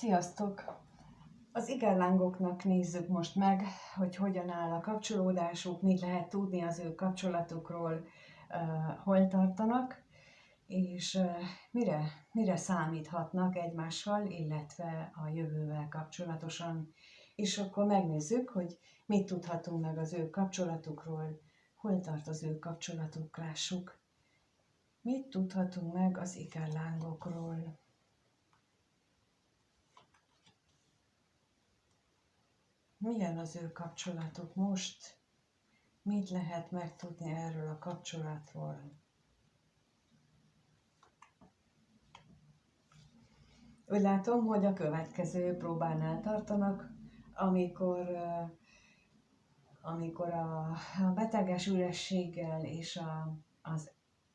Sziasztok! Az igerlángoknak nézzük most meg, hogy hogyan áll a kapcsolódásuk, mit lehet tudni az ő kapcsolatukról, hol tartanak, és mire számíthatnak egymással, illetve a jövővel kapcsolatosan. És akkor megnézzük, hogy mit tudhatunk meg az ő kapcsolatukról, hol tart az ő kapcsolatuk, lássuk. Mit tudhatunk meg az igerlángokról? Milyen az ő kapcsolatuk most? Mit lehet megtudni erről a kapcsolatról? Úgy látom, hogy a következő próbánál tartanak, amikor a beteges ürességgel és az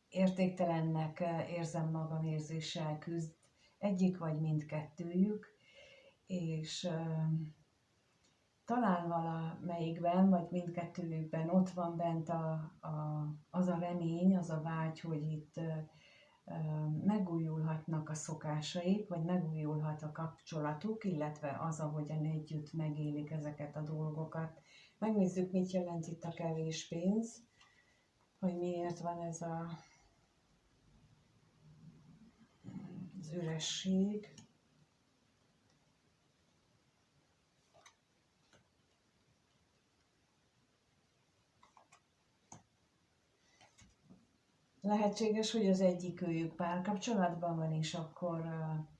értéktelennek érzem magam érzéssel küzd egyik vagy mindkettőjük, és talán valamelyikben, vagy mindkettőjükben ott van bent az a remény, az a vágy, hogy itt megújulhatnak a szokásaik, vagy megújulhat a kapcsolatuk, illetve az, ahogyan együtt megélik ezeket a dolgokat. Megnézzük, mit jelent itt a kevés pénz, hogy miért van ez az üresség. Lehetséges, hogy az egyikőjük párkapcsolatban van, és akkor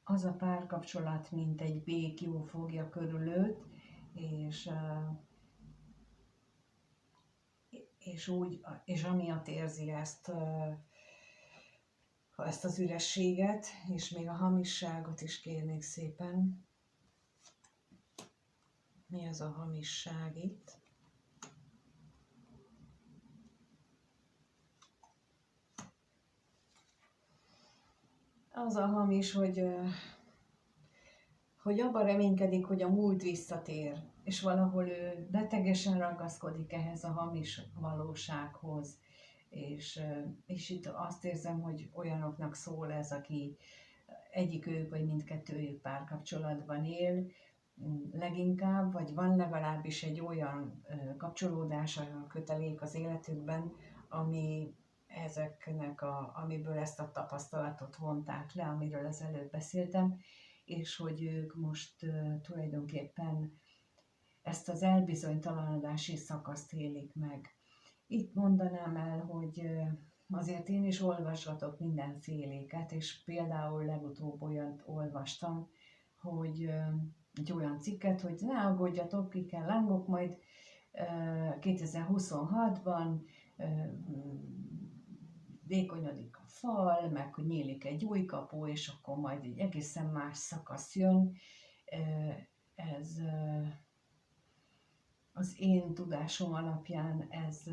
az a párkapcsolat, mint egy béklyó fogja körül őt, és amiatt érzi ezt az ürességet, és még a hamisságot is kérnék szépen. Mi az a hamisság itt? Az a hamis, hogy abban reménykedik, hogy a múlt visszatér, és valahol ő betegesen ragaszkodik ehhez a hamis valósághoz. És itt azt érzem, hogy olyanoknak szól ez, aki egyikőjük vagy mindkettőjük párkapcsolatban él, leginkább, vagy van legalábbis egy olyan kapcsolódás, olyan kötelék az életükben, amiből ezt a tapasztalatot vonták le, amiről az előbb beszéltem, és hogy ők most tulajdonképpen ezt az elbizonytalanodási szakaszt élik meg. Itt mondanám el, hogy azért én is olvasgatok mindenféléket, és például legutóbb olyat olvastam, hogy egy olyan cikket, hogy ne aggódjatok, ikerlángok, majd 2026-ban vékonyodik a fal, meg hogy nyílik egy új kapu, és akkor majd egy egészen más szakasz jön. Ez az én tudásom alapján ez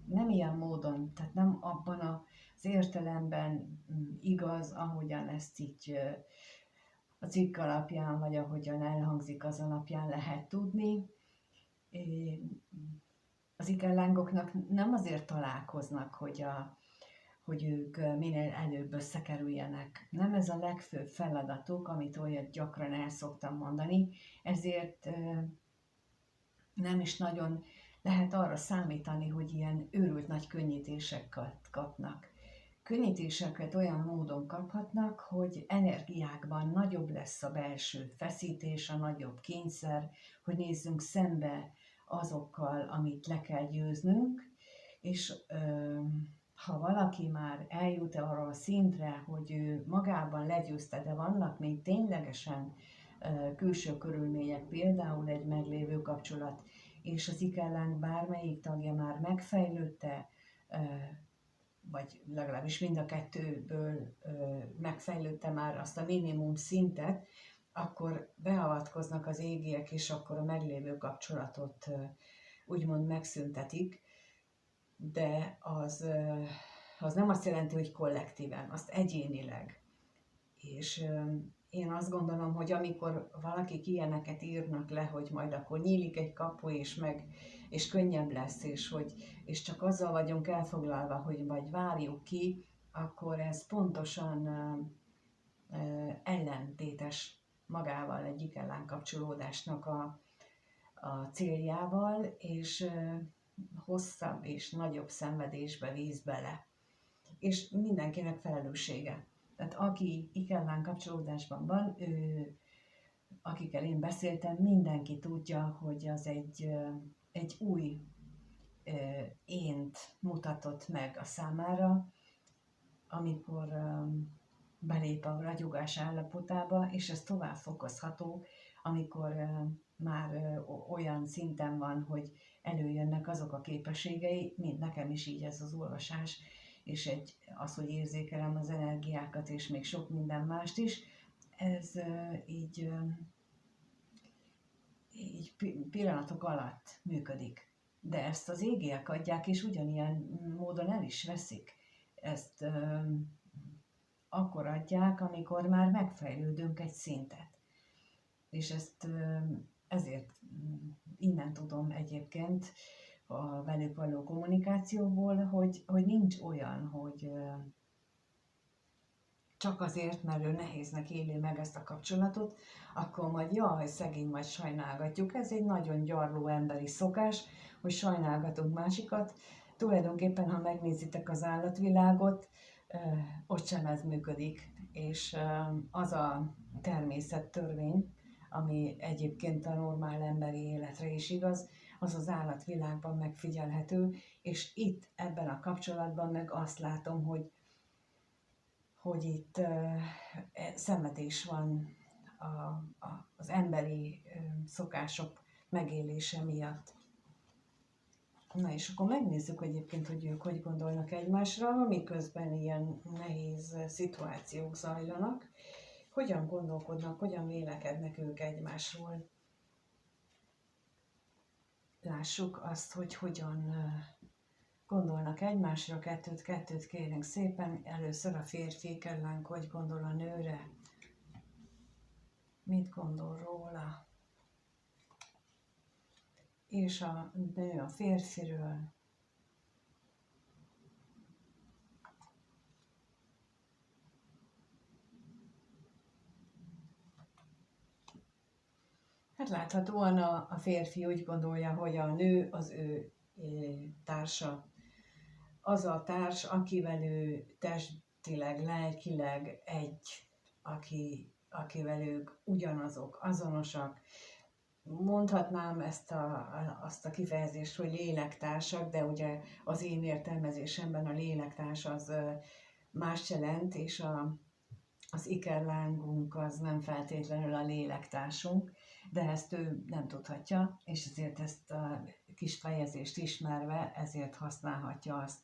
nem ilyen módon, tehát nem abban az értelemben igaz, ahogyan ezt így a cikk alapján, vagy ahogyan elhangzik, az alapján lehet tudni. Az ikerlángoknak nem azért találkoznak, hogy ők minél előbb összekerüljenek. Nem ez a legfőbb feladatuk, amit olyan gyakran el szoktam mondani, ezért nem is nagyon lehet arra számítani, hogy ilyen őrült nagy könnyítéseket kapnak. Könnyítéseket olyan módon kaphatnak, hogy energiákban nagyobb lesz a belső feszítés, a nagyobb kényszer, hogy nézzünk szembe azokkal, amit le kell győznünk, és ha valaki már eljut arra a szintre, hogy ő magában legyőzte, de vannak még ténylegesen külső körülmények, például egy meglévő kapcsolat, és az ikerláng bármelyik tagja már megfejlődte, vagy legalábbis mind a kettőből megfejlődte már azt a minimum szintet, akkor beavatkoznak az égiek, és akkor a meglévő kapcsolatot úgymond megszüntetik, de az nem azt jelenti, hogy kollektíven, azt egyénileg. És én azt gondolom, hogy amikor valakik ilyeneket írnak le, hogy majd akkor nyílik egy kapu, és könnyebb lesz, és csak azzal vagyunk elfoglalva, hogy majd várjuk ki, akkor ez pontosan ellentétes magával egyik ellenkapcsolódásnak a céljával, és hosszabb és nagyobb szenvedésbe víz bele. És mindenkinek felelőssége. Tehát aki ikellán kapcsolódásban van, akikkel én beszéltem, mindenki tudja, hogy az egy új ént mutatott meg a számára, amikor belép a ragyogás állapotába, és ez tovább fokozható, amikor már olyan szinten van, hogy előjönnek azok a képességei, mint nekem is így ez az olvasás, és az, hogy érzékelem az energiákat, és még sok minden mást is, ez így pillanatok alatt működik. De ezt az égiek adják, és ugyanilyen módon el is veszik. Ezt akkor adják, amikor már megfejlődünk egy szintet. És ezt ezért innen tudom egyébként a velük való kommunikációból, hogy nincs olyan, hogy csak azért, mert ő nehéznek éli meg ezt a kapcsolatot, akkor majd jaj, szegény, majd sajnálgatjuk. Ez egy nagyon gyarló emberi szokás, hogy sajnálgatunk másikat. Tulajdonképpen, ha megnézitek az állatvilágot, ott sem ez működik. És az a természettörvény, ami egyébként a normál emberi életre is igaz, az az állatvilágban megfigyelhető, és itt ebben a kapcsolatban meg azt látom, hogy itt szenvedés van az emberi szokások megélése miatt. Na és akkor megnézzük egyébként, hogy ők hogy gondolnak egymásra, miközben ilyen nehéz szituációk zajlanak. Hogyan gondolkodnak, hogyan vélekednek ők egymásról. Lássuk azt, hogy hogyan gondolnak egymásra. Kettőt kérünk szépen. Először a férfi kellánk, hogy gondol a nőre. Mit gondol róla? És a nő a férfiről. Hát láthatóan a férfi úgy gondolja, hogy a nő az ő társa. Az a társ, akivel ő testileg, lelkileg egy, akivel ők ugyanazok, azonosak. Mondhatnám azt a kifejezést, hogy lélektársak, de ugye az én értelmezésemben a lélektárs az más jelent, és az ikerlángunk az nem feltétlenül a lélektársunk, de ezt ő nem tudhatja, és ezért ezt a kis fejezést ismerve, ezért használhatja azt.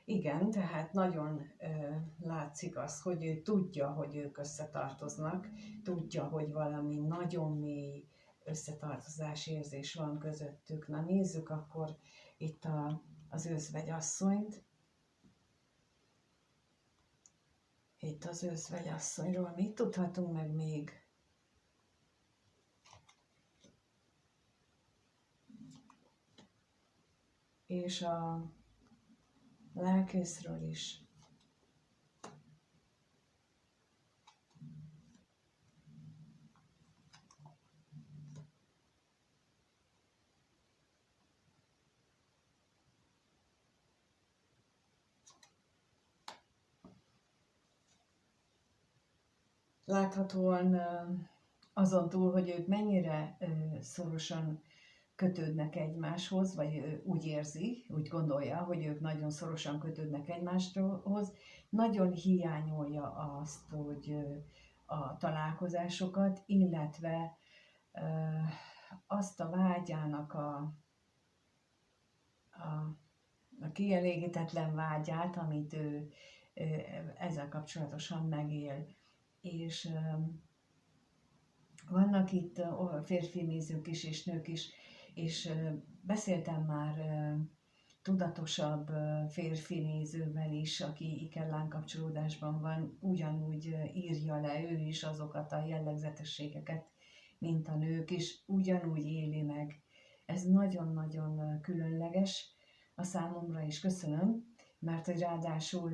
Igen, tehát nagyon látszik az, hogy ő tudja, hogy ők összetartoznak, tudja, hogy valami nagyon mély összetartozás érzés van közöttük. Na nézzük akkor itt az özvegyasszonyt. Itt az özvegyasszonyról mit tudhatunk meg még? És a lelkészről is. Láthatóan azon túl, hogy ők mennyire szorosan kötődnek egymáshoz, vagy úgy érzi, úgy gondolja, hogy ők nagyon szorosan kötődnek egymáshoz, nagyon hiányolja azt, hogy a találkozásokat, illetve azt a vágyának a kielégítetlen vágyát, amit ő ezzel kapcsolatosan megél. És vannak itt férfi nézők is, és nők is, és beszéltem már tudatosabb férfi nézővel is, aki ikellán kapcsolódásban van, ugyanúgy írja le ő is azokat a jellegzetességeket, mint a nők, és ugyanúgy éli meg. Ez nagyon-nagyon különleges a számomra, és köszönöm, mert hogy ráadásul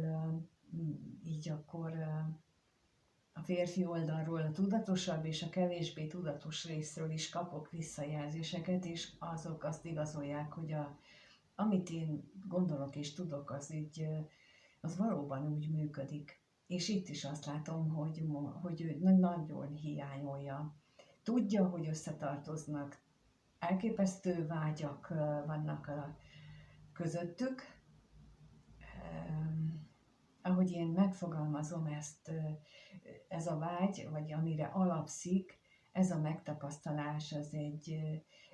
így akkor a férfi oldalról a tudatosabb és a kevésbé tudatos részről is kapok visszajelzéseket, és azok azt igazolják, hogy amit én gondolok és tudok, az valóban úgy működik. És itt is azt látom, hogy ő nagyon hiányolja. Tudja, hogy összetartoznak, elképesztő vágyak vannak közöttük. Ahogy én megfogalmazom ezt, ez a vágy, vagy amire alapszik, ez a megtapasztalás, az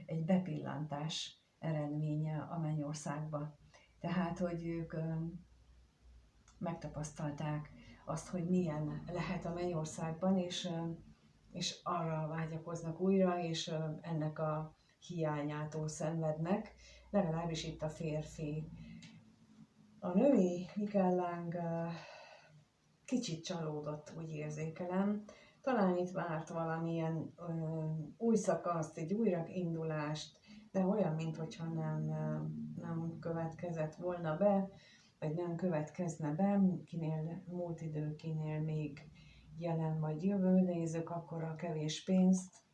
egy bepillantás eredménye a mennyországba. Tehát, hogy ők megtapasztalták azt, hogy milyen lehet a mennyországban, és arra vágyakoznak újra, és ennek a hiányától szenvednek, legalábbis itt a férfi. A női Michellang kicsit csalódott, úgy érzékelem. Talán itt várt valamilyen új szakaszt, egy újraindulást, de olyan, mintha nem következett volna be, vagy nem következne be, kinél múlt idő, kinél még jelen vagy jövő, nézzük akkor a kevés pénzt.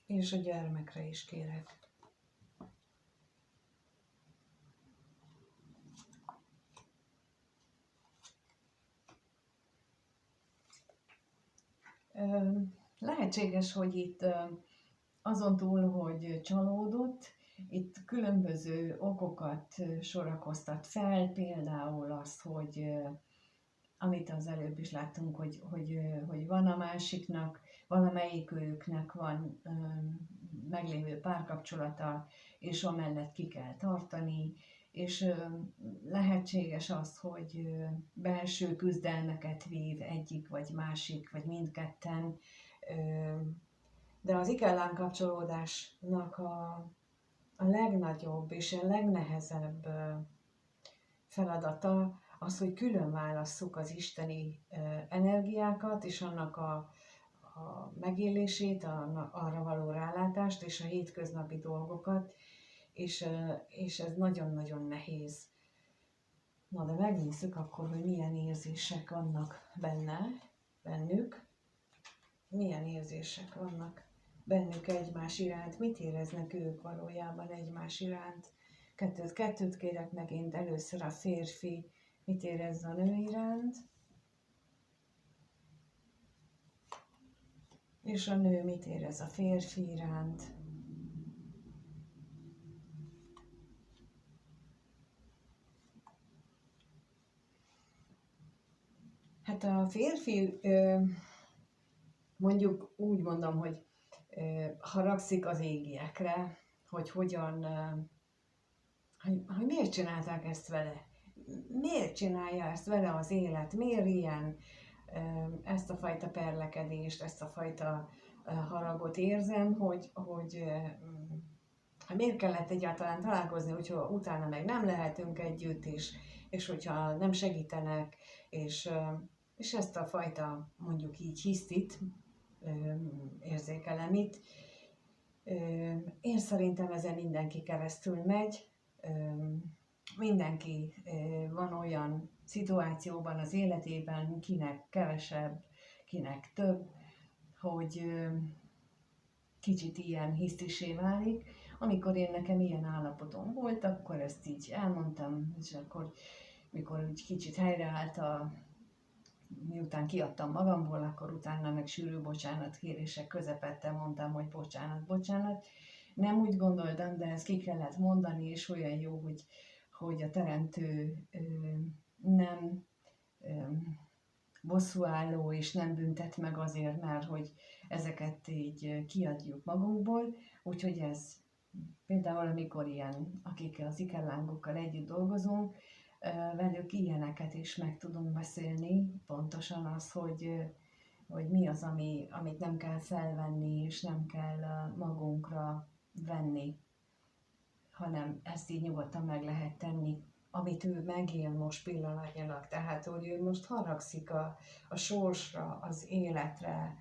És a gyermekre is kérek. Lehetséges, hogy itt azon túl, hogy csalódott, itt különböző okokat sorakoztat fel, például az, hogy amit az előbb is láttunk, hogy van a másiknak, valamelyikőknek van meglévő párkapcsolata, és amellett ki kell tartani, és lehetséges az, hogy belső küzdelmeket vív egyik vagy másik, vagy mindketten, de az Michellang kapcsolódásnak a legnagyobb és a legnehezebb feladata az, hogy külön válasszuk az isteni energiákat, és annak a megélését, arra való rálátást, és a hétköznapi dolgokat, és ez nagyon-nagyon nehéz. Na de megnézzük akkor, hogy milyen érzések vannak bennük, milyen érzések vannak bennük egymás iránt, mit éreznek ők valójában egymás iránt. Kettőt kérek megint, először a férfi mit érez a nő iránt, és a nő mit érez a férfi iránt. Hát a férfi, mondjuk úgy mondom, hogy haragszik az égiekre, hogy hogyan, hogy miért csinálták ezt vele. Miért csinálja ezt vele az élet? Miért ilyen? Ezt a fajta perlekedést, ezt a fajta haragot érzem, hogy miért kellett egyáltalán találkozni, hogyha utána meg nem lehetünk együtt, és hogyha nem segítenek, és ezt a fajta, mondjuk így hisztit érzékelem itt. Én szerintem ezen mindenki keresztül megy, mindenki van olyan szituációban az életében, kinek kevesebb, kinek több, hogy kicsit ilyen hisztisé válik. Amikor nekem ilyen állapotom volt, akkor ezt így elmondtam, és akkor, mikor úgy kicsit helyreállt miután kiadtam magamból, akkor utána meg sűrű bocsánatkérések közepette mondtam, hogy bocsánat. Nem úgy gondoltam, de ezt ki kellett mondani, és olyan jó, hogy a teremtő nem bosszúálló, és nem büntet meg azért, mert hogy ezeket így kiadjuk magunkból. Úgyhogy ez például, amikor akikkel az Michellangokkal együtt dolgozunk, velük ilyeneket is meg tudunk beszélni, pontosan az, hogy mi az, amit nem kell felvenni, és nem kell magunkra venni, hanem ezt így nyugodtan meg lehet tenni, amit ő megél most pillanatnyilag. Tehát, hogy ő most haragszik a sorsra, az életre,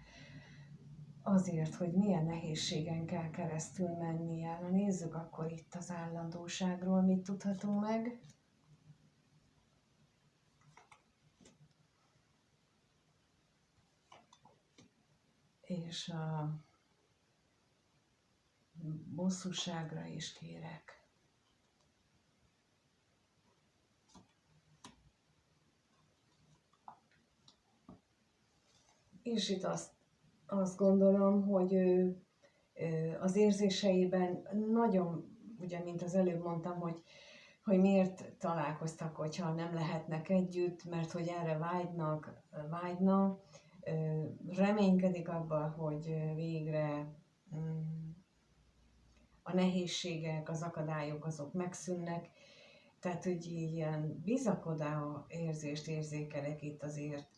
azért, hogy milyen nehézségen kell keresztül mennie. Na nézzük akkor itt az állandóságról, mit tudhatunk meg. És a bosszúságra is kérek. És itt azt gondolom, hogy ő az érzéseiben nagyon, ugye, mint az előbb mondtam, hogy miért találkoztak, hogyha nem lehetnek együtt, mert hogy erre vágyna, reménykedik abban, hogy végre a nehézségek, az akadályok azok megszűnnek, tehát hogy ilyen bizakodó érzést érzékelek itt azért.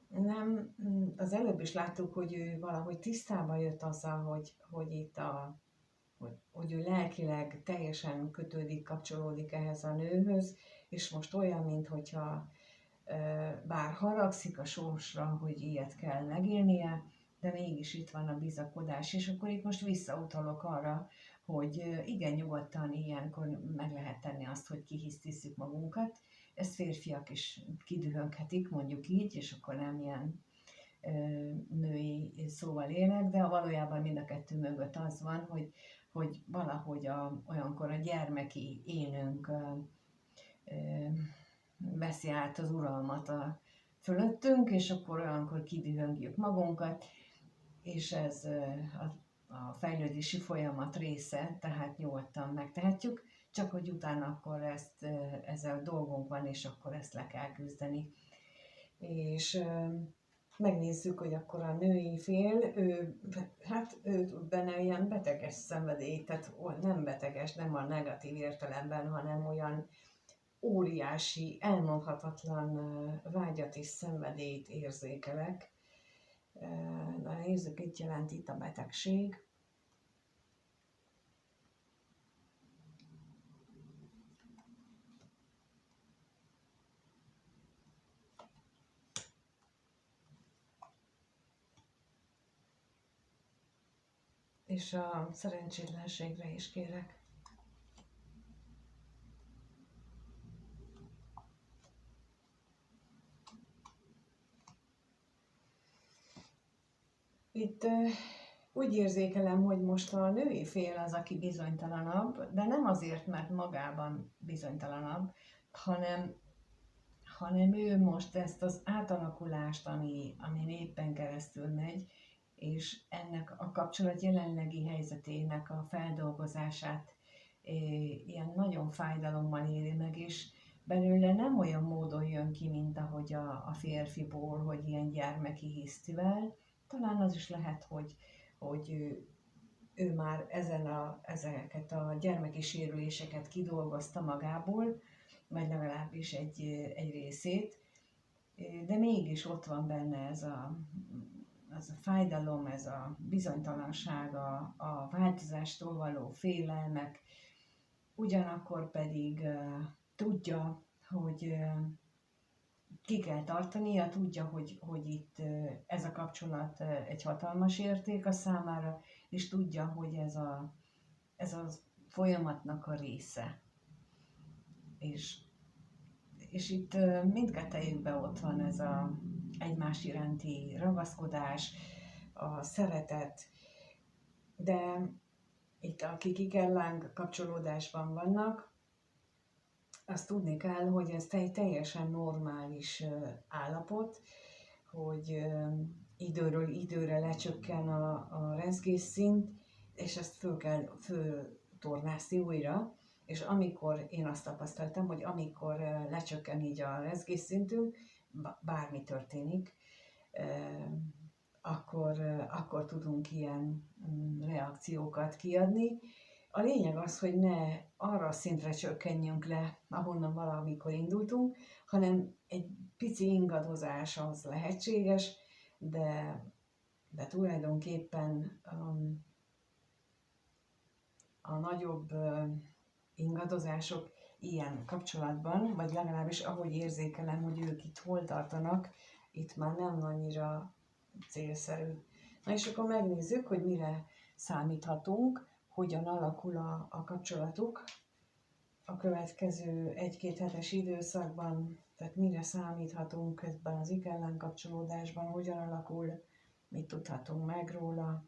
Nem, az előbb is láttuk, hogy ő valahogy tisztában jött azzal, hogy itt hogy ő lelkileg teljesen kötődik, kapcsolódik ehhez a nőhöz, és most olyan, mintha bár haragszik a sorsra, hogy ilyet kell megélnie, de mégis itt van a bizakodás, és akkor itt most visszautalok arra, hogy igen, nyugodtan ilyenkor meg lehet tenni azt, hogy kihisztisszük magunkat. Ezt férfiak is kidühönghetik, mondjuk így, és akkor nem ilyen női szóval élek, de valójában mind a kettő mögött az van, hogy valahogy olyankor a gyermeki énünk veszi át az uralmat fölöttünk, és akkor olyankor kidühöngjük magunkat, és ez a fejlődési folyamat része, tehát nyugodtan megtehetjük, csak hogy utána akkor ezzel dolgunk van, és akkor ezt le kell küzdeni. És megnézzük, hogy akkor a női fél, ő benne ilyen beteges szenvedély, tehát nem beteges, nem a negatív értelemben, hanem olyan óriási, elmondhatatlan vágyat és szenvedélyt érzékelek. Na nézzük, mit jelent itt a betegség. És a szerencsétlenségre is kérek. Itt úgy érzékelem, hogy most a női fél az, aki bizonytalanabb, de nem azért, mert magában bizonytalanabb, hanem ő most ezt az átalakulást, amin éppen keresztül megy, és ennek a kapcsolat jelenlegi helyzetének a feldolgozását ilyen nagyon fájdalommal éli meg, és belőle nem olyan módon jön ki, mint ahogy a férfiból, hogy ilyen gyermeki hisztivel. Talán az is lehet, hogy ő már ezeket a gyermeki sérüléseket kidolgozta magából, vagy legalábbis egy részét, de mégis ott van benne ez a fájdalom, ez a bizonytalanság, a változástól való félelmek, ugyanakkor pedig tudja, hogy ki kell tartania, tudja, hogy itt ez a kapcsolat egy hatalmas érték a számára, és tudja, hogy ez a folyamatnak a része. És itt mindkettejükben ott van ez a egymás iránti ragaszkodás, a szeretet, de itt akik ikerláng kapcsolódásban vannak, azt tudni kell, hogy ez egy teljesen normális állapot, hogy időről időre lecsökken a rezgésszint, és ezt föltornászni újra, és amikor én azt tapasztaltam, hogy amikor lecsökken így a rezgésszintünk, bármi történik, akkor tudunk ilyen reakciókat kiadni. A lényeg az, hogy ne arra a szintre csökkenjünk le, ahonnan valamikor indultunk, hanem egy pici ingadozás az lehetséges, de tulajdonképpen a nagyobb ingadozások ilyen kapcsolatban, vagy legalábbis ahogy érzékelem, hogy ők itt hol tartanak, itt már nem annyira célszerű. És akkor megnézzük, hogy mire számíthatunk, hogyan alakul a kapcsolatuk a következő 1-2 hetes időszakban, tehát mire számíthatunk ebben az ikerlán kapcsolódásban, hogyan alakul, mit tudhatunk meg róla,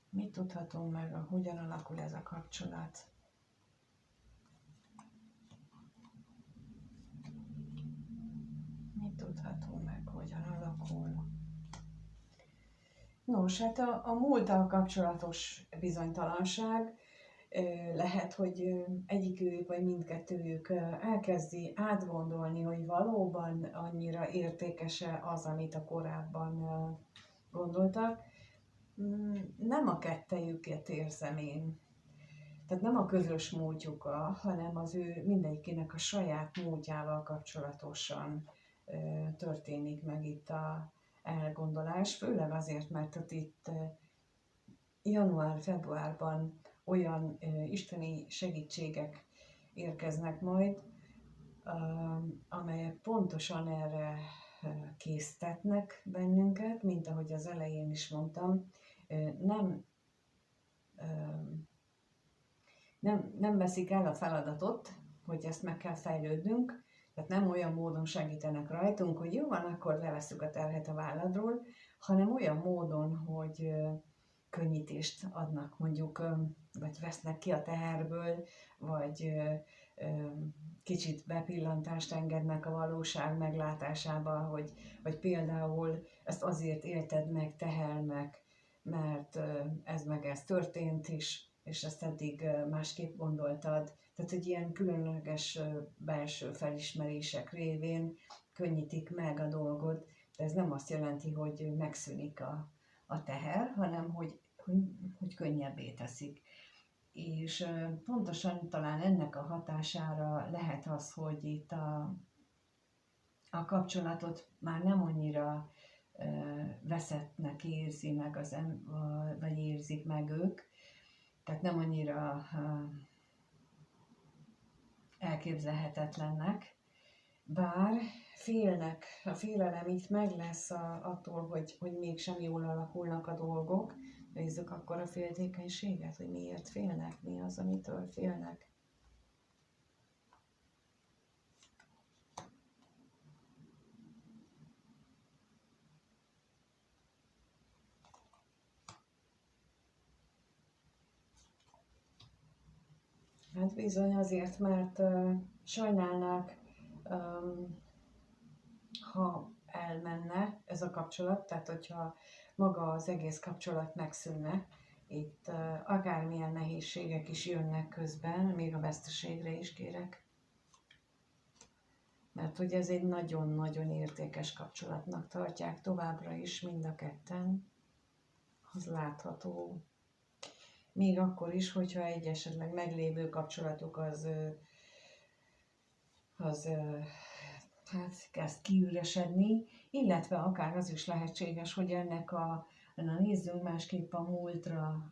mit tudhatunk meg, hogyan alakul ez a kapcsolat. Mit tudhatunk meg, hogyan alakul. Nos, hát a múlttal kapcsolatos bizonytalanság, lehet, hogy egyikőjük vagy mindkettőjük elkezdi átgondolni, hogy valóban annyira értékes-e az, amit a korábban gondoltak. Nem a kettejüket érzem én. Tehát nem a közös múltjuka, hanem az ő mindegyikének a saját múltjával kapcsolatosan történik meg itt a elgondolás, főleg azért, mert ott itt január-februárban olyan isteni segítségek érkeznek majd, amelyek pontosan erre késztetnek bennünket, mint ahogy az elején is mondtam, nem veszik el a feladatot, hogy ezt meg kell fejlődnünk, tehát nem olyan módon segítenek rajtunk, hogy jó van, akkor levesszük a terhet a válladról, hanem olyan módon, hogy könnyítést adnak mondjuk, vagy vesznek ki a teherből, vagy kicsit bepillantást engednek a valóság meglátásába, hogy például ezt azért élted meg tehernek, mert ez meg ez történt is, és ezt eddig másképp gondoltad. Tehát, hogy ilyen különleges belső felismerések révén könnyítik meg a dolgot, de ez nem azt jelenti, hogy megszűnik a teher, hanem hogy könnyebbé teszik. És pontosan talán ennek a hatására lehet az, hogy itt a kapcsolatot már nem annyira veszettnek érzi meg vagy érzik meg ők, tehát nem annyira elképzelhetetlennek, bár félnek, a félelem itt meg lesz attól, hogy mégsem jól alakulnak a dolgok. Nézzük akkor a féltékenységet, hogy miért félnek, mi az, amitől félnek. Hát bizony azért, mert sajnálnák, ha elmenne ez a kapcsolat, tehát hogyha maga az egész kapcsolat megszűnne, itt akármilyen nehézségek is jönnek közben, még a veszteségre is kérek. Mert hogy ez egy nagyon-nagyon értékes kapcsolatnak tartják továbbra is mind a ketten, az látható. Még akkor is, hogyha egy esetleg meglévő kapcsolatuk az hát kezd kiüresedni, illetve akár az is lehetséges, hogy nézzünk másképp a múltra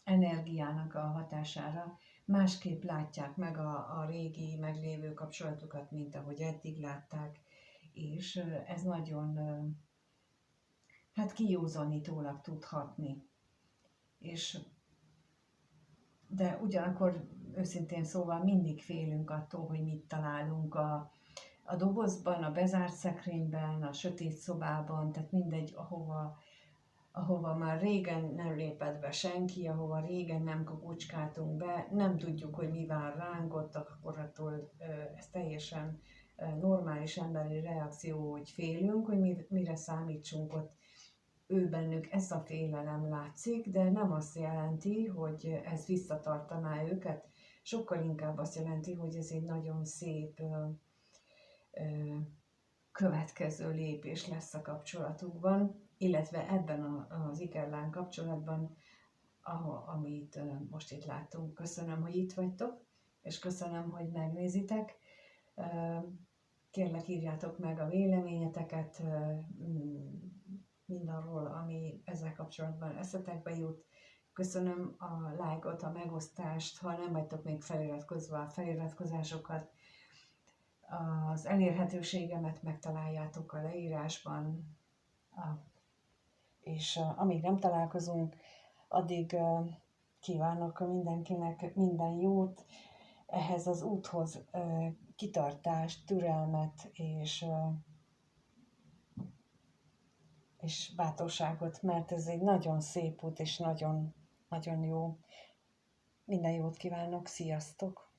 energiának a hatására, másképp látják meg a régi meglévő kapcsolatukat, mint ahogy eddig látták, és ez nagyon hát kijózanítólag tud hatni. De ugyanakkor őszintén szóval mindig félünk attól, hogy mit találunk a dobozban, a bezárt szekrényben, a sötét szobában, tehát mindegy, ahova már régen nem lépett be senki, ahova régen nem kukucskáltunk be, nem tudjuk, hogy mi vár ránk ott, akkor attól ez teljesen normális emberi reakció, hogy félünk, hogy mire számítsunk ott. Ő bennük ez a félelem látszik, de nem azt jelenti, hogy ez visszatartaná őket, sokkal inkább azt jelenti, hogy ez egy nagyon szép következő lépés lesz a kapcsolatukban, illetve ebben az ikerlán kapcsolatban, amit most itt láttunk. Köszönöm, hogy itt vagytok, és köszönöm, hogy megnézitek. Kérlek, írjátok meg a véleményeteket mindarról, ami ezzel kapcsolatban eszetekbe jut. Köszönöm a lájkot, a megosztást, ha nem vagytok még feliratkozva, a feliratkozásokat. Az elérhetőségemet megtaláljátok a leírásban, és amíg nem találkozunk, addig kívánok mindenkinek minden jót, ehhez az úthoz kitartást, türelmet és bátorságot, mert ez egy nagyon szép út, és nagyon, nagyon jó. Minden jót kívánok, sziasztok!